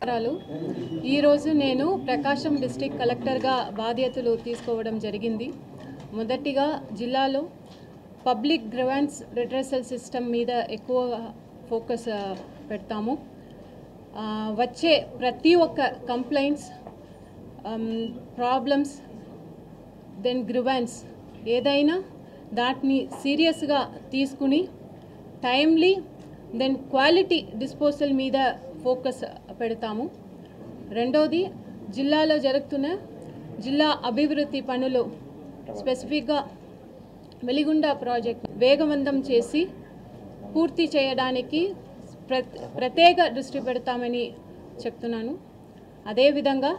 ఈ రోజు నేను ప్రకాశం డిస్ట్రిక్ట్ కలెక్టర్గా బాధ్యతలు తీసుకోవడం జరిగింది. మొదటిగా జిల్లాలో పబ్లిక్ గ్రీవెన్స్ రిడ్రెసల్ సిస్టమ్ మీద ఎక్కువ ఫోకస్ పెడతాము. వచ్చే ప్రతి ఒక్క కంప్లైంట్స్, ప్రాబ్లమ్స్, దెన్ గ్రీవెన్స్ ఏదైనా దాన్ని సీరియస్గా తీసుకుని టైమ్లీ దెన్ క్వాలిటీ డిస్పోజల్ మీద ఫోకస్ పెడతాము. రెండోది, జిల్లాలో జరుగుతున్న జిల్లా అభివృద్ధి పనులు, స్పెసిఫిక్గా వెలిగొండ ప్రాజెక్ట్ వేగవంతం చేసి పూర్తి చేయడానికి ప్రత్యేక దృష్టి పెడతామని చెప్తున్నాను. అదేవిధంగా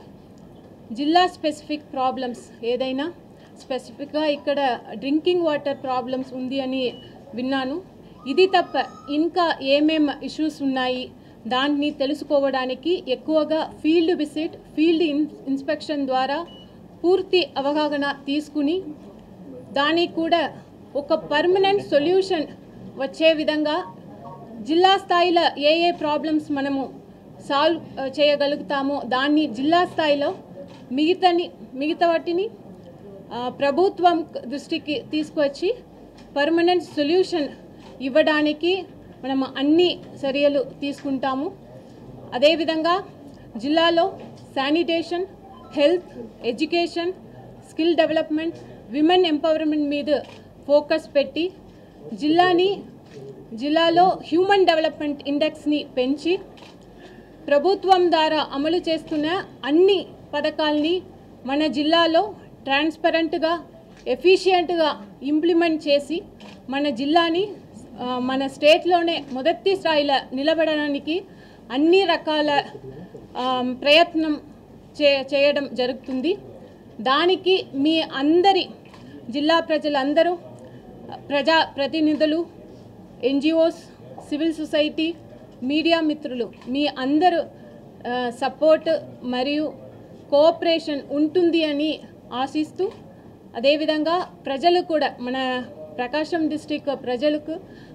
జిల్లా స్పెసిఫిక్ ప్రాబ్లమ్స్ ఏదైనా, స్పెసిఫిక్గా ఇక్కడ డ్రింకింగ్ వాటర్ ప్రాబ్లమ్స్ ఉంది అని విన్నాను. ఇది తప్ప ఇంకా ఏమేం ఇష్యూస్ ఉన్నాయి దాన్ని తెలుసుకోవడానికి ఎక్కువగా ఫీల్డ్ విజిట్, ఫీల్డ్ ఇన్స్పెక్షన్ ద్వారా పూర్తి అవగాహన తీసుకుని దానికి కూడా ఒక పర్మనెంట్ సొల్యూషన్ వచ్చే విధంగా జిల్లా స్థాయిలో ఏ ప్రాబ్లమ్స్ మనము సాల్వ్ చేయగలుగుతామో దాన్ని జిల్లా స్థాయిలో మిగతా వాటిని ప్రభుత్వం దృష్టికి తీసుకొచ్చి పర్మనెంట్ సొల్యూషన్ ఇవ్వడానికి మనం అన్ని చర్యలు తీసుకుంటాము. అదేవిధంగా జిల్లాలో sanitation, health, education, skill development, women empowerment మీద ఫోకస్ పెట్టి జిల్లాలో హ్యూమన్ డెవలప్మెంట్ ఇండెక్స్ని పెంచి ప్రభుత్వం ద్వారా అమలు చేస్తున్న అన్ని పథకాల్ని మన జిల్లాలో ట్రాన్స్పరెంట్గా, ఎఫిషియెంట్గా ఇంప్లిమెంట్ చేసి మన జిల్లాని మన స్టేట్లోనే మొదటి స్థాయిలో నిలబడడానికి అన్ని రకాల ప్రయత్నం చేయడం జరుగుతుంది. దానికి మీ అందరి జిల్లా ప్రజలందరూ, ప్రజాప్రతినిధులు, ఎన్జిఓస్, సివిల్ సొసైటీ, మీడియా మిత్రులు మీ అందరూ సపోర్ట్ మరియు కోఆపరేషన్ ఉంటుంది అని ఆశిస్తూ, అదేవిధంగా ప్రజలు కూడా, మన ప్రకాశం డిస్ట్రిక్ట్ ప్రజలకు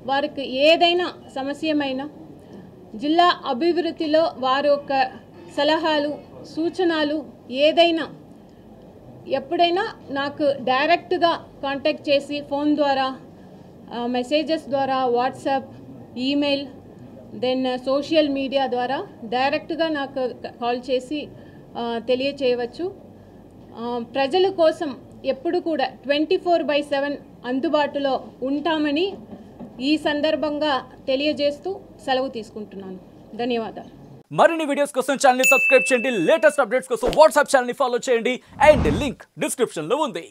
వారికి ఏదైనా సమస్యమైనా జిల్లా అభివృద్ధిలో వారి యొక్క సలహాలు, సూచనలు ఏదైనా ఎప్పుడైనా నాకు డైరెక్ట్గా కాంటాక్ట్ చేసి ఫోన్ ద్వారా, మెసేజెస్ ద్వారా, WhatsApp, email, then social media ద్వారా డైరెక్ట్గా నాకు కాల్ చేసి తెలియచేయవచ్చు. ప్రజల కోసం ఎప్పుడు కూడా 24/7 అందుబాటులో ఉంటామని ఈ సందర్భంగా తెలియజేస్తూ సెలవు తీసుకుంటున్నాను. ధన్యవాదాలు. మరిన్ని వీడియోస్ కోసం ఛానల్ ని సబ్స్క్రైబ్ చేయండి. లేటెస్ట్ అప్డేట్స్ కోసం వాట్సాప్ ఛానల్ ని ఫాలో చేయండి. అండ్ లింక్ డిస్క్రిప్షన్ లో ఉంది.